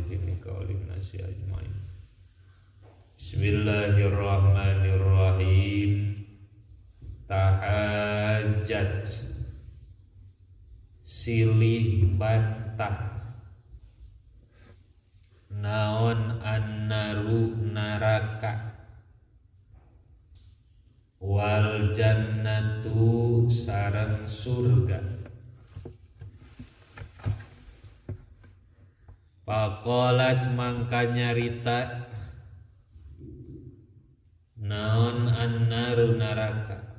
walidayni kaulim nasi ajmain. Bismillahirrahmanirrahim. Tahajat silih bantah naon annaru naraka wal jannatu sareng surga. Pakolat mangka nyarita naon annaru naraka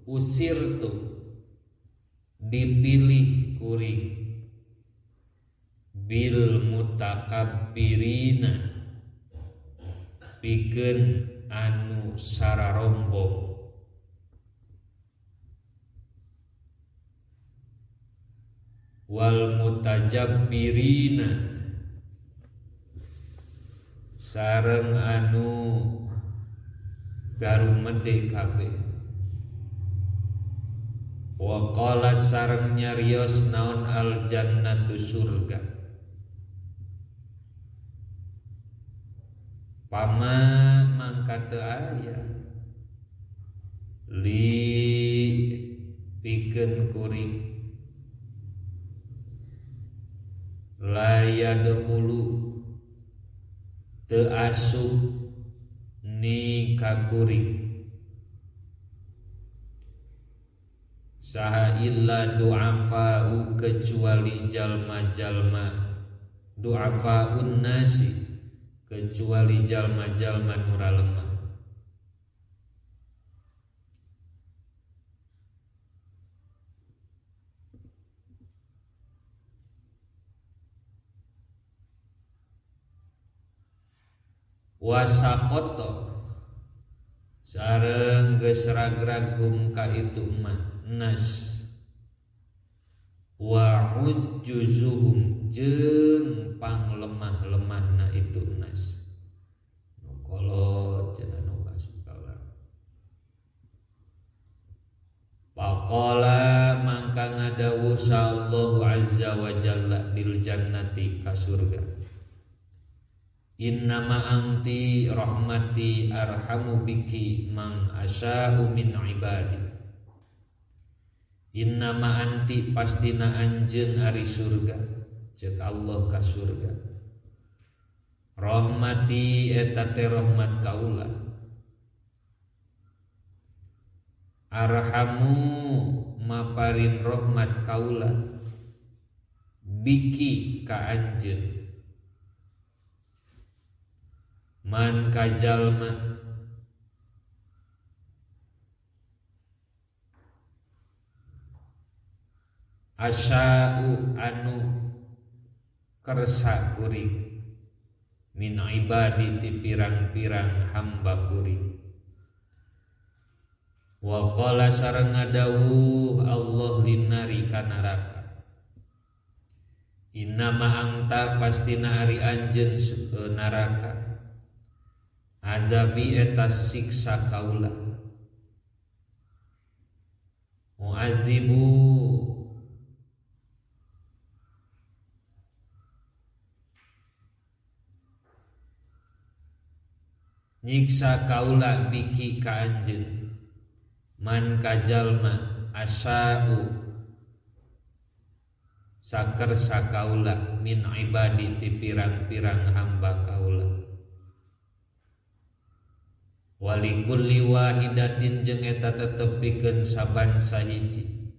usirtu dipilih kuring bil mutakabbirina pikeun anu sararombong wal mutajabbirina sareng anu garumede kabeh. Wa qalat sareng nyarios naon al jannatu surga. Pama mangka teu aya li pikeun kuring la yadkhulu teu asup ni kakuring saha illa du'afa'u kecuali jalma-jalma du'afa'un nasi kecuali jalma-jalma nura lemah. Wasakoto sareng geus ragragum ka itu nas wa ujjuzuhum jeung panglemah-lemahna itu nas nu kolot cenah nu kasukala. Faqala mangka ngadawuh sallallahu azza wa jalla lil jannati ka surga. Innama anti rahmati arhamu biki mang asya'u min ibadi. Innama anti pastina anjeun ari surga ceuk Allah ka surga. Rahmati eta teh rahmat kaula. Arhamu maparin rahmat kaula biki ka anjeun. Man kajalma asya'u anu kersa kuring min ibadi ti pirang-pirang hamba kuring. Wa qala sareng ngadawuh Allah linnari ka neraka. Innama anta pastina ari anjeun neraka adabi eta siksa kaula. Mu'adzibu nyiksa kaula biki ka anjeun man kajalma asya'u sakersa kaula min ibadi ti pirang-pirang hamba kaula. Walikulli wahidatin jeung eta tetep pikeun saban sahiji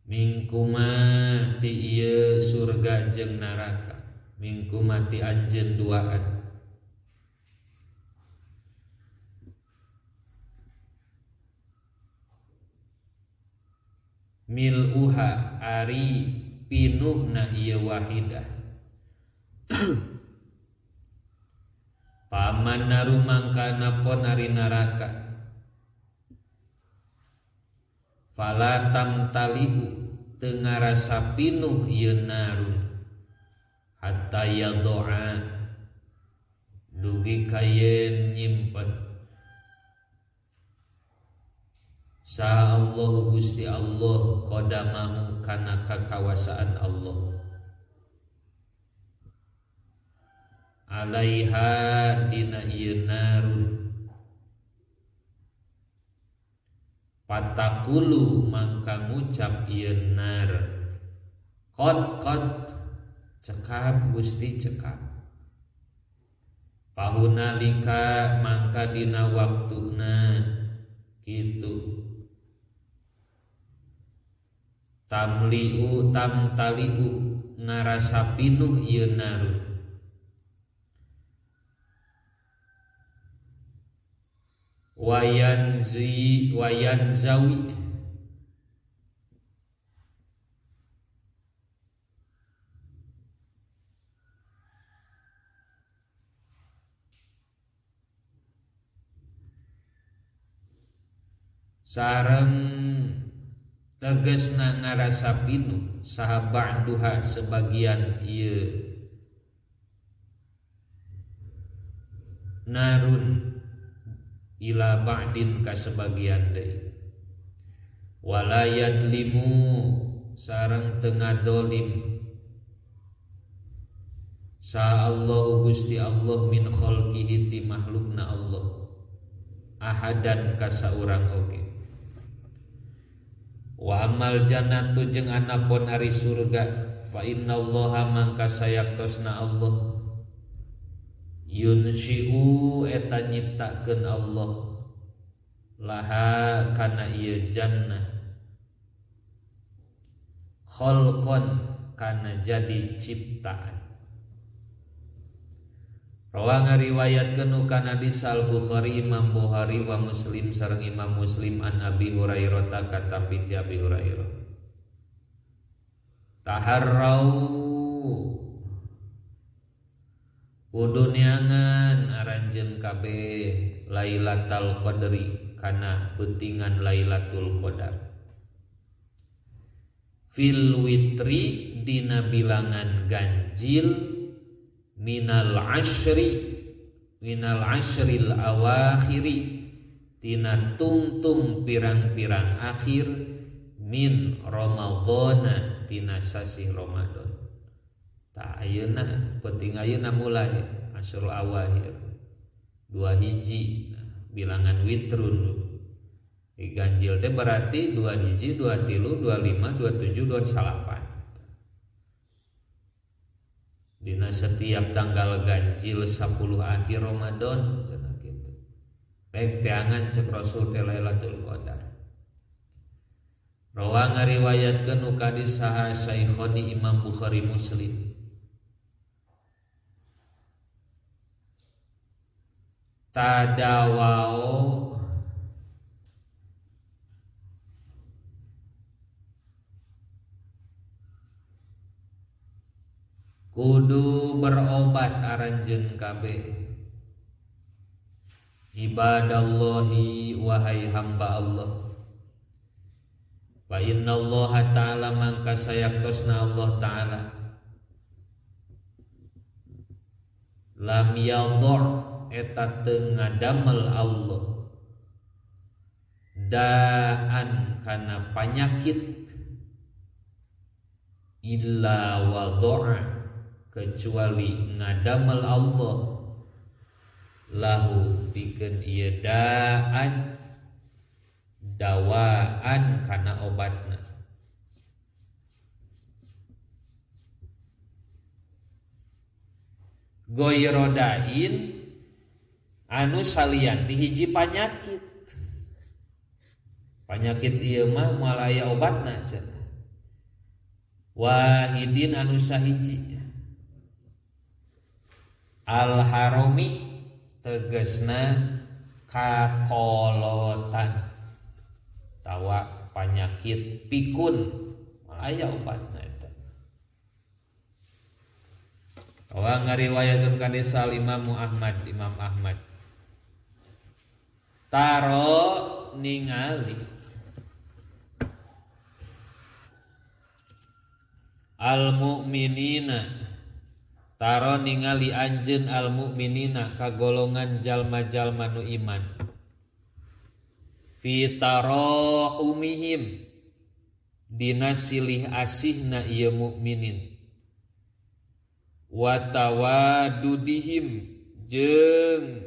mingkuma ti ieu surga jeung neraka mingkuma ti anjeun duaan mil'uha ari pinuhna ieu wahidah. Paman naru mangka napon ari neraka fala tamtaliu teu ngarasa pinuh ieu naru hatta yadoa dugi kayen nyimpen Sa Allah Gusti Allah qadamahu kana kakawasaan Allah alaiha dina ieu narun patakulu mangka ngucap ieu nar qad cekap Gusti cekap pahunalika mangka dina waktuna kitu tamtaliu ngarasa pinuh ieu narun wayan zawi sareng tegesna ngarasa pinuh saha ba'duha sebagian ieu narun ila ba'din ka sebagian deui wala yadlimu sareng teu ngadolim sa Allah Gusti Allah min khalqihi ti makhlukna Allah ahadan ka saurang oge wa amal jannatu jeung anapun ari surga fa innallaha mangka sayaktosna Allah yunshi'u eta nyiptakeun Allah laha kana ieu jannah khalqan kana jadi ciptaan. Rawa ngariwayatkeun kana hadis Al-Bukhari Imam Bukhari wa Muslim sareng Imam Muslim an Abi Hurairah katampi ti Abi Hurairah. Taharrau kudu niangan aranjeun kabeh Lailatul Qadri kana beutingan Lailatul Qadar. Fil witri dina bilangan ganjil minal ashril awakhiri tina tungtung pirang-pirang akhir min Ramadhana tina sasi Ramadan. Ta ayeuna penting ayeuna mulai asrul awakhir 2 hiji bilangan witrun ganjil teh berarti 2 hiji 2 tilu 25 27 28 dina setiap tanggal ganjil 10 akhir Ramadan cenah kitu. Baik teangan cek Rasul teh Lailatul Qadar. Rawa ngariwayatkeun nu kadis saha Saikhoni Imam Bukhari Muslim. Tadawao kudu berobat aranjeun kabeh ibadallahi wahai hamba Allah wa innallaha ta'ala mangka sayaktosna Allah ta'ala lam yadhur eta teu ngadamel Allah daan kana panyakit illa wadha'a kecuali ngadamel Allah lahu pikeun ieu daan dawaan kana obatna. Goyrodain anu salian ti hiji panyakit. Panyakit ieu mah moal aya obatna cenah. Wahidin anu sahiji. Al-harami tegesna kakolotan tawa penyakit pikun aya obatna eta. Tawa ngariwayatkeun kana Imam Ahmad taro ningali al-mu'minina taro ningali anjeun al-mu'minina kagolongan jalma-jalma nu iman fi tarahumihim dina silih asihna ieu mukminin wa tawadudihim jeung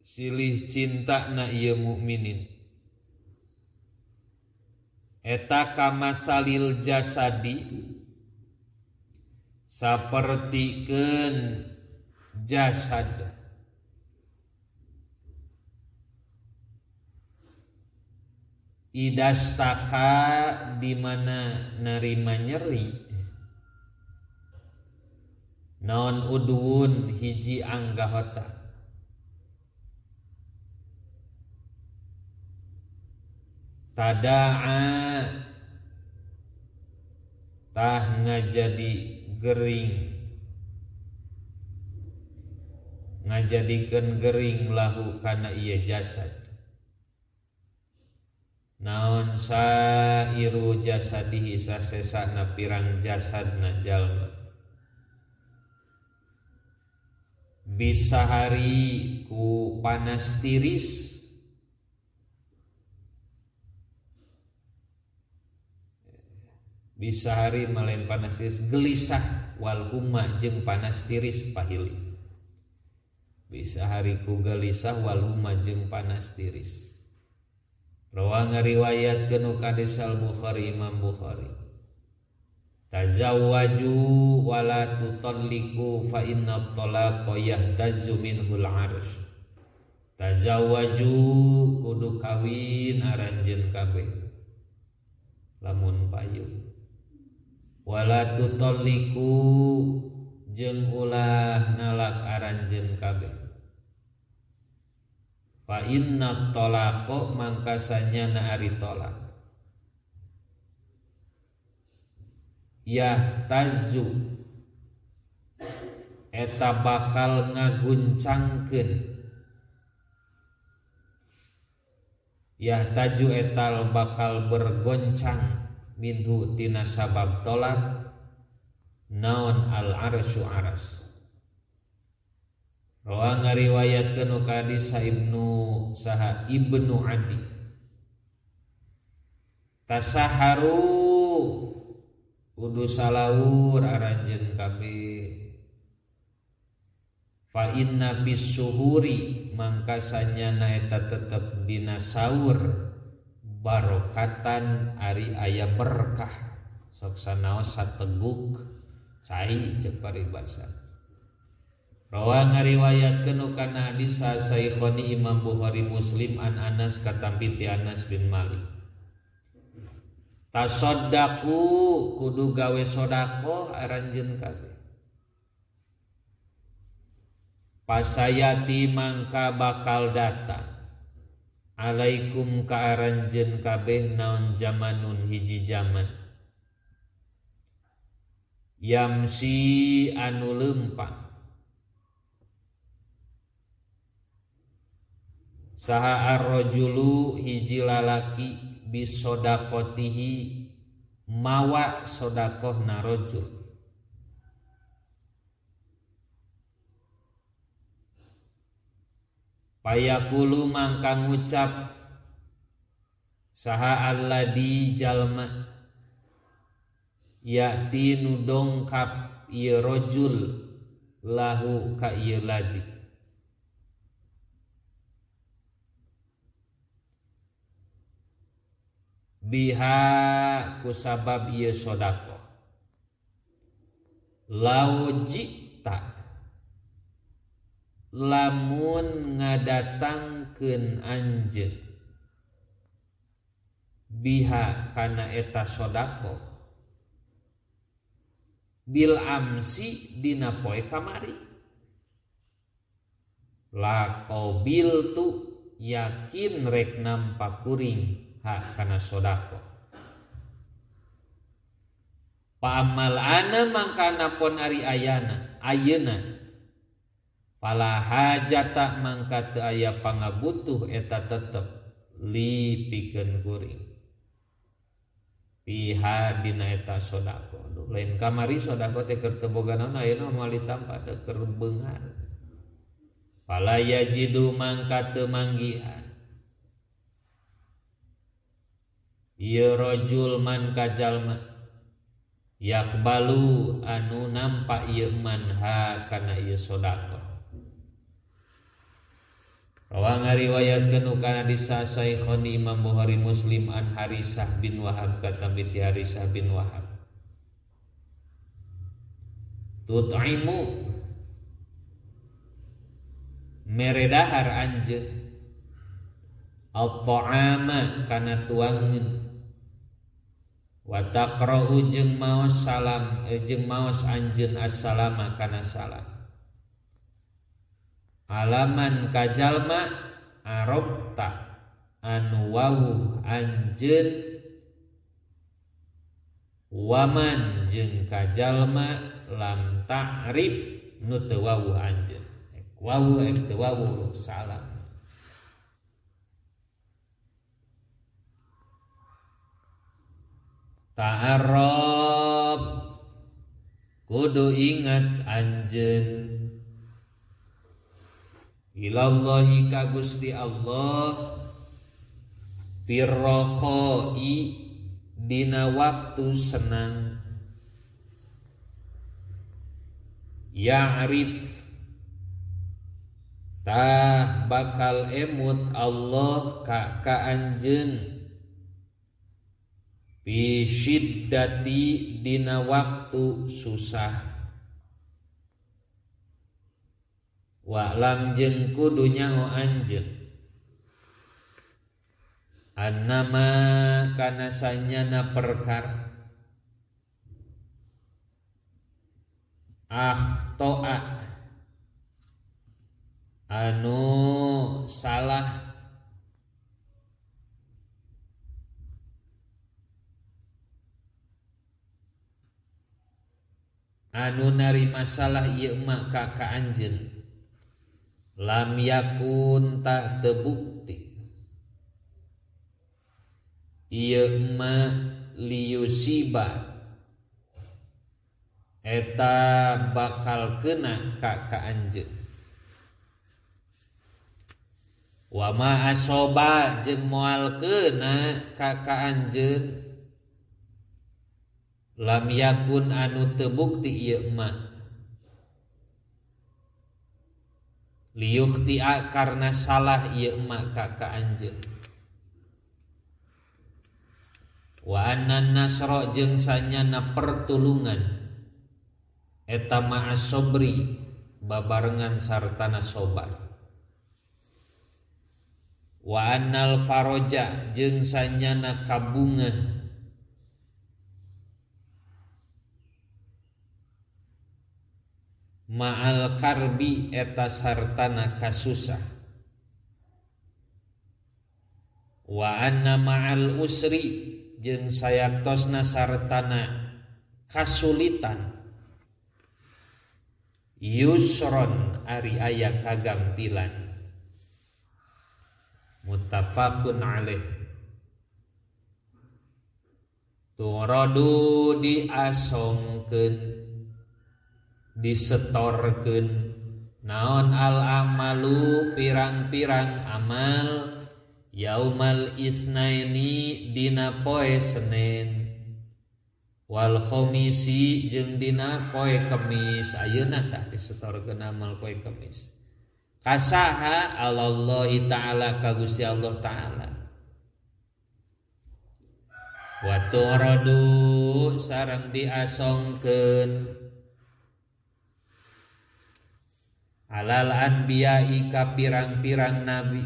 silih cintana ieu mukminin eta kamasalil jasadi sapertikeun jasad idastaka di mana narima nyeri naon udun hiji anggahota tada'a tah ngajadi gering ngajadikeun gering lahu kana ieu jasad naon sairu jasadihi sasesana pirang jasadna jalma bisahari ku panas tiris bisahari malen panas tiris gelisah wal humma jeung panas tiris pahili bisahari ku gelisah wal humma jeung panas tiris rawa ngariwayatkeun ka hadisal Bukhari Imam Bukhari tazawwaju wala tutalliqu fa inna talaqa yahtazzu minhul arsh tazawwaju kudu kawin aranjeun kabeh lamun payu wala tutalliqu jeung ulah nalak aranjeun kabeh fa inna talaqa mangkasanya na ari tolak yahtazzu eta bakal ngaguncangkeun yahtaju eta bakal bergoncang minhu tina sabab tolak naon al arsyu aras rawa ngariwayatkeun ka hadis Ibnu Adi tasaharu kudu salawur aranjeun kabeh fa inna bisuhuri mangkasanya eta tetep dina saur barokatan ari aya berkah sok sanaos sateguk cai ceuk paribasa rawa ngariwayatkeun kana hadis Saikhoni Imam Bukhari Muslim an Anas katampi ti Anas bin Malik tasaddaqu kudu gawe sedekah aranjeun kabeh pasayati mangka bakal datang alaikum ka aranjeun kabeh naon zamanun hiji zaman yamsi anu leumpang saha ar-rajulu hiji lalaki bisodaqatihi mawa sedekahna rajul payakulu mangka ngucap saha alladzi jalma yati nu dongkap ieu rajul lahu ka ieu ladi biha kusabab ieu sedekah laujita lamun ngadatangkeun anjeun biha kana eta sedekah bil amsi dina poe kamari la qabil tu yakin rek nampa kuring ha kana sedekah pa amal ana mangkana pon ari ayeuna fala hajata mangka teu aya pangabutuh eta tetep li pikeun kuring piha dina eta sedekah lain kamari sedekah teh keur teu boga naon ayeuna moal ditampa teh keur beunghar fala yajidu mangka teu manggihan ieu rajul man kajalma yakbalu anu nampa ieu man ha kana ieu sedekah. Rawa ngariwayatkeun kana disa Saikhoni Imam Bukhari Muslim an Harisah bin Wahab kata binti Harisah bin Wahab. Tut'imu meredahar anjeun at-ta'ama kana tuangeun wa taqra'u jeung maos salam jeung maos anjeun assalama kana salam alaman kajalma arabta anu wawuh anjeun waman jeung kajalma lam ta'rif nu teu wawuh anjeun wawuh teu wawuh salam. Ta'arrab kudu ingat anjeun ilallahi ka Gusti Allah firrakhai dina waktu senang ya'rif tah bakal emut Allah ka anjeun fi syiddati dina waktu susah wa lam jeung kudu nyaho anjeun annama kana sanyana perkara akhtoa anu salah anu nari masalah ieu mah ka anjeun lam yakun tah tebukti ieu mah liusiba eta bakal kena ka anjeun wa ma asoba jeung moal kena ka anjeun lam yakun anu teu bukti ieu mah liyukhti'a karna salah ieu mah ka anjeun wa annan nasra jeung sanyana pertulungan eta ma'as sobri babarengan sartana sobar wa annal faraja jeung sanyana kabungah ma'al karbi eta sartana kasusah wa anna ma'al usri jeung sayaktosna sartana kasulitan yusron ari aya kagampilan muttafaqun alaih turadu diasongkeun disetorkeun naon al amalu pirang-pirang amal yaumal isnaini dina poe Senin wal khomisi jeung dina poe Kemis ayeuna tah disetorkeun amal poe Kemis kasaha alallahi ta'ala ka Gusti Allah ta'ala wa turadu sareng diasongkeun alal anbiya'i ka pirang-pirang nabi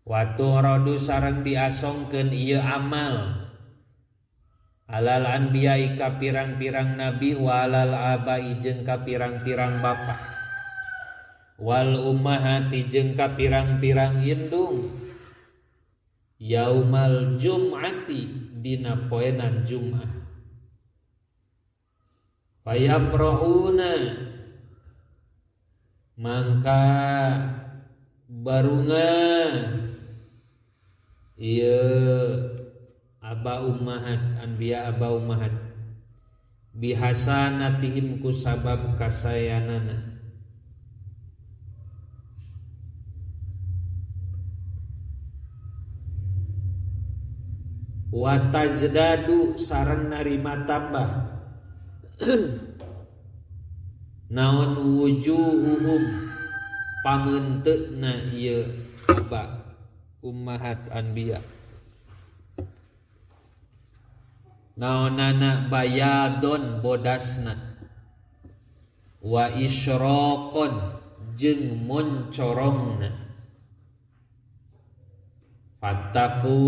wa turadu sareng diasongkeun ieu amal alal anbiya'i ka pirang-pirang nabi wa alal abai jeung ka pirang-pirang bapa wal ummahati jeung ka pirang-pirang indung yaumal jum'ati dina poenan Jumat fayabrahuna mangka barunga ieu aba ummahat anbiya aba ummahat bihasanatihim ku sabab kasayanana wa tajdadu sareng narima tambah naon wujuhuhum pameunteukna ieu aba ummahat anbiya naonana bayadon bodasna wa isyraqon jeung moncorongna fattaku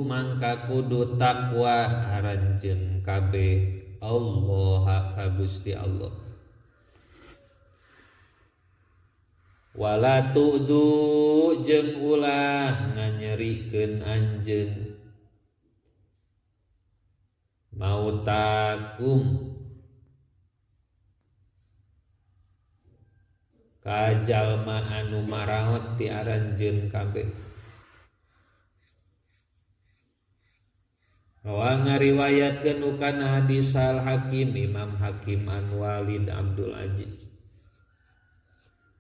mangka kudu takwa aranjeun kabeh Allah ka Gusti Allah wala tu'du jeung ulah nganyerikeun anjeun mautakum ka jalma anu maraot ti aranjeun kabeh. Rawa ngariwayatkeun kana hadis Al Hakim Imam Hakim an Walid Abdul Aziz.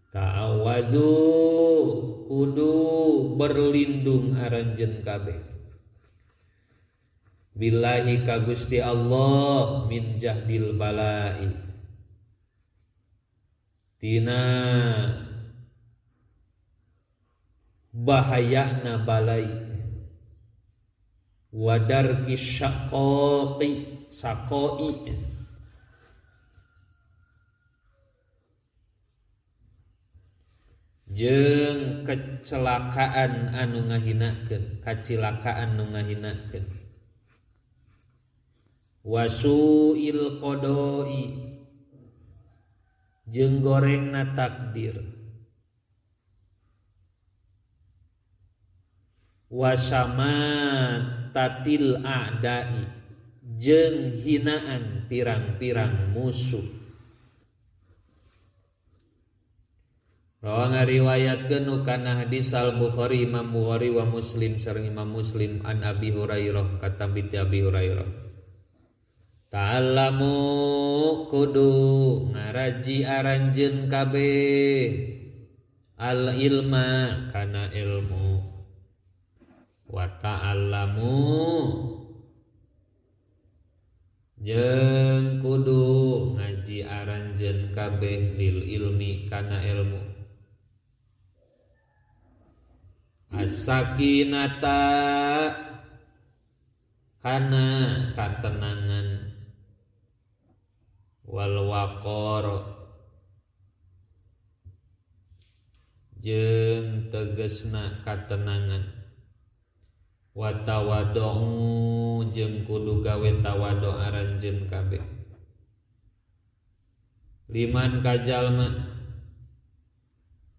Ta'awadu kudu berlindung aranjeun kabeh. Billahi ka Gusti Allah min jahdil balai. Tina bahayana balai. Wadarki syaqaqi saqoi jeung kecelakaan anu ngahinakeun kacilakaan anu ngahinakeun wasuil qadai jeung gorengna takdir wasamat tatil a'dai jeung hinaan pirang-pirang musuh. Rawa ngariwayatkeun kana hadis Al-Bukhari Imam Bukhari wa Muslim sareng Imam Muslim an Abi Hurairah katambi Abi Hurairah. Ta'allamu kudu ngaraji aranjeun kabeh al ilma kana ilmu wa ta'allamu jeung kudu ngaji aranjeun kabeh lil ilmi kana ilmu as-sakinata kana katenangan wal waqar jeung tegesna katenangan wa tawaddu jeung kudu gawe tawaddu aranjeun kabeh liman kajalma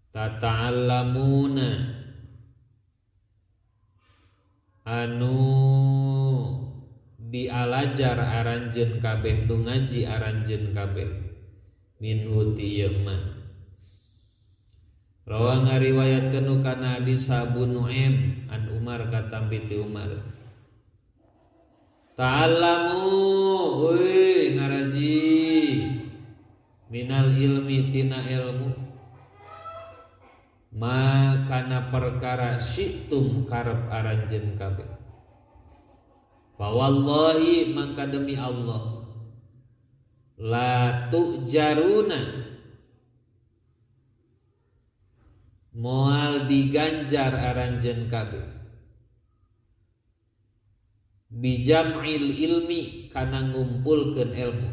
tata'allamuna anu dialajar aranjeun kabeh nu ngaji aranjeun kabeh min uti yema. Rawa ngariwayatkeun kana hadis Abu Nu'aim an Umar katambi ti Umar. Ta'allamu euy ngaraji minal ilmi tina ilmu ma kana perkara syi'tum karep aranjeun kabeh. Fa wallahi mangka demi Allah la tujaruna moal diganjar aranjeun kabeh bijam'il ilmi kana ngumpulkeun ilmu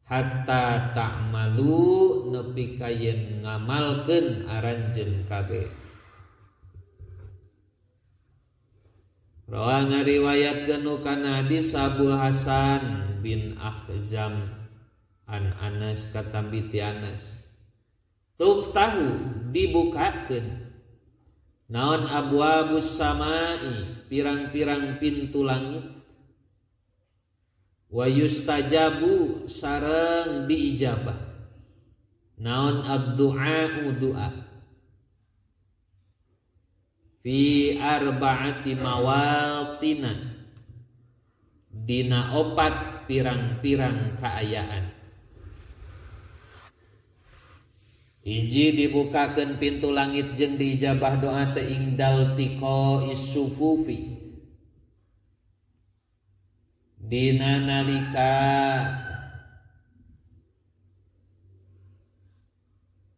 hatta ta'malu nepi ka yen ngamalkeun aranjeun kabeh. Rawa ngariwayatkeun kana hadis Abu Hasan bin Akhzam an Anas katambi ti Anas tuftahu dibukakeun naon abwabus samai pirang-pirang pintu langit wa yustajabu sareng diijabah naon abdu'a'u doa fi arba'ati mawatina dina 4 pirang-pirang kaayaan. Hiji dibukakeun pintu langit jeung diijabah doa teh ingdal tiqa isufufi dina nalika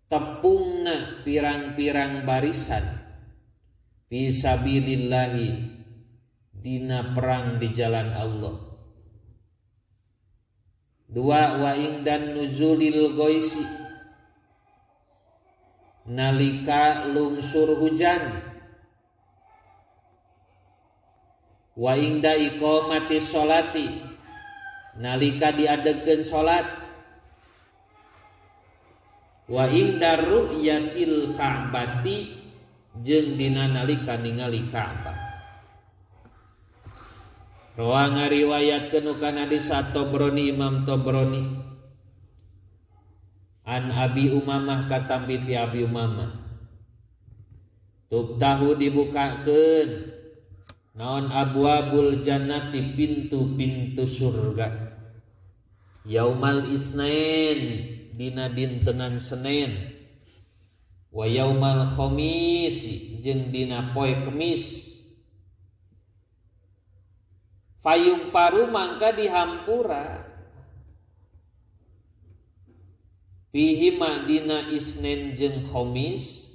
tepungna pirang-pirang barisan fisabilillahi dina perang di jalan Allah. 2 wa ingdan nuzulil ghaisi nalika lungsur hujan. Wa ingda iqamati sholati nalika diadegeun salat. Wa ingda ru'yatil ka'bati jeung dina nalika ningali Ka'bah. Rawa ngariwayatkeun kana hadis At-Tabrani Imam Tabrani an Abi Umamah katambi ti Abi Umamah tubtahu dibukakeun naon abwabul jannati pintu-pintu surga yaumal isnain dina dintenan Senin wa yaumal khamis jeung dina poe Kemis. Payung paru mangka dihampura fihi dina Isnin jeung Khamis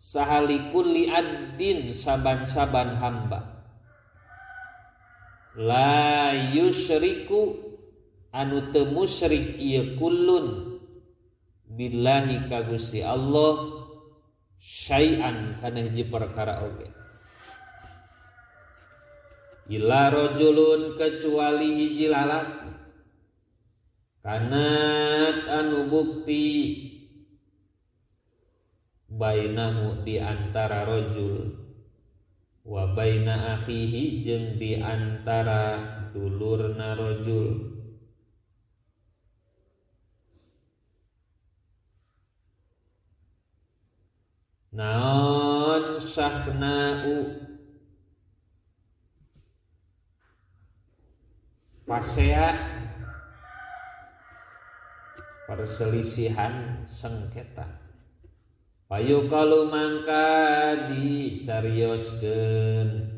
sahalikul li'addin saban-saban hamba la yusyriku anu teu musyrik ieu kullun billahi ka Gusti Allah syai'an kana hiji perkara oge. Illa rajulun kecuali hiji lalaki kanat anu bukti bainahu di antara rajul wa baina akhihi jeung di antara dulurna rajul naon sahna'u pasea perselisihan sengketa payu kalu mangka dicarioskeun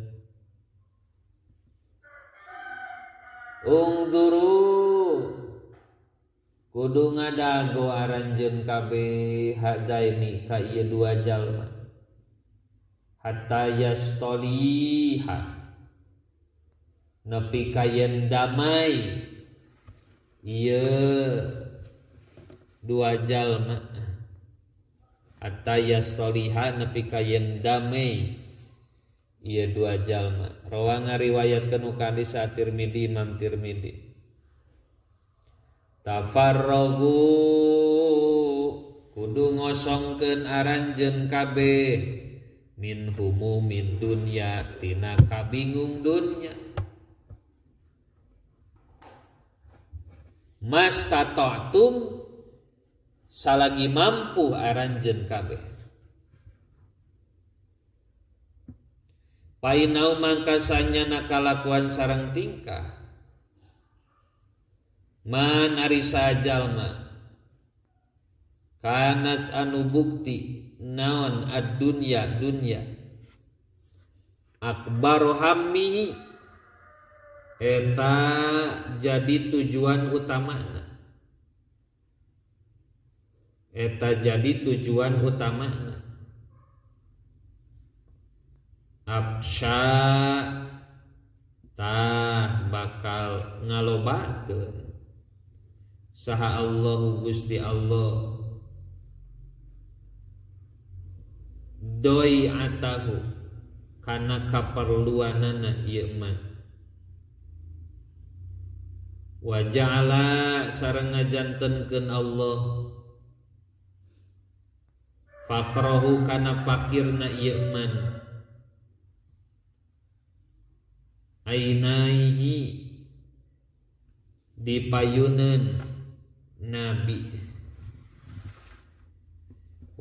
ungduru kudu ngadago aranjeun kabeh hadaini ka ieu 2 jalma hatta yastoliha nepi kayen damai ieu 2 jalma hatta yastoliha nepi kayen damai ieu 2 jalma. Rawa ngariwayatkeun ka hadis At-Tirmidzi Imam Tirmidzi tafarragu kudu ngosongkeun aranjeun kabeh min humumid dunya tina kabingung dunya mas tata'tum salagi mampu aranjeun kabeh painau mangka sanyana kalakuan sareng tingkah man ari sajalma kanat anu bukti naon ad-dunya dunya akbaru hammihi eta jadi tujuan utamana absya tah bakal ngalobakeun saha Allahu Gusti Allah doi atahu kana kaperluanana ieu man wa ja'ala sareng ngajantenkeun Allah faqrahu kana fakirna ieu man ainaihi dipayuneun nabi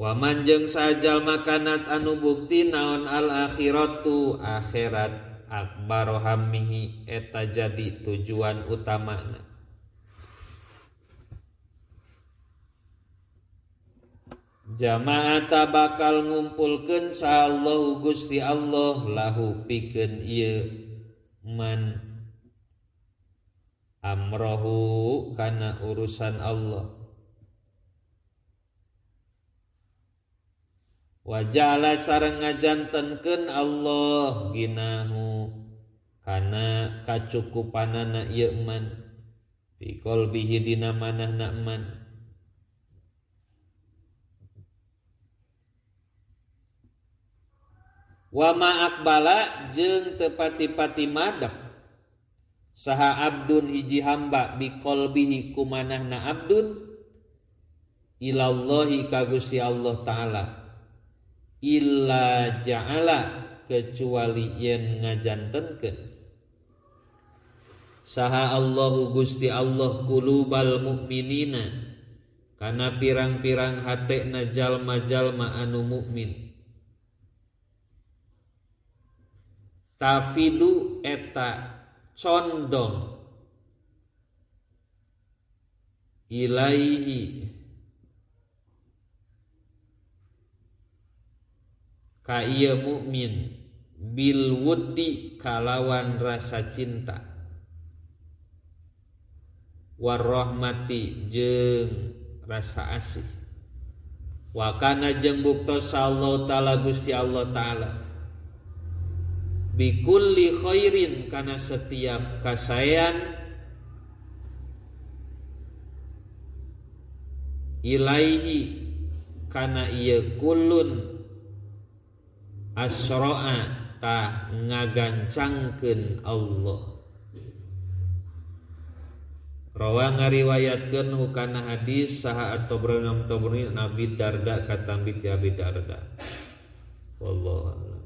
Waman jeung sajal makanat anu bukti naon al akhiratu akhirat akbaru hammihi eta jadi tujuan utamana. Jamaata bakal ngumpulkeun sa Allah Gusti Allah lahu pikeun ieu man amrohu kana urusan Allah. Wajala sareng ngajantenkeun Allah ginahu kana kacukupanana ieu man fi qalbihi dina manahna man. Wa ma aqbala jeung teu pati-pati madep saha abdun hiji hamba bi qalbihi kumanahna abdun ilallahi ka Gusti Allah taala illa ja'ala kecuali yen ngajantenkeun saha Allahu Gusti Allah qulubal mukminina kana pirang-pirang hatena jalma-jalma anu mukmin. Tafidu eta condong ilaihi ka ieu mukmin bil wuddi kalawan rasa cinta warahmati jeung rasa asih wa kana jeung buktos sallallahu taala Gusti Allah taala bikulli khairin kana setiap kasayan ilaihi kana ieu kullun asra'a ta ngagancangkeun Allah. Rawa ngariwayatkeun hukana hadis saha at-Tabrani Nabi Darda katambi ti Abi Darda. Wallahu a'lam.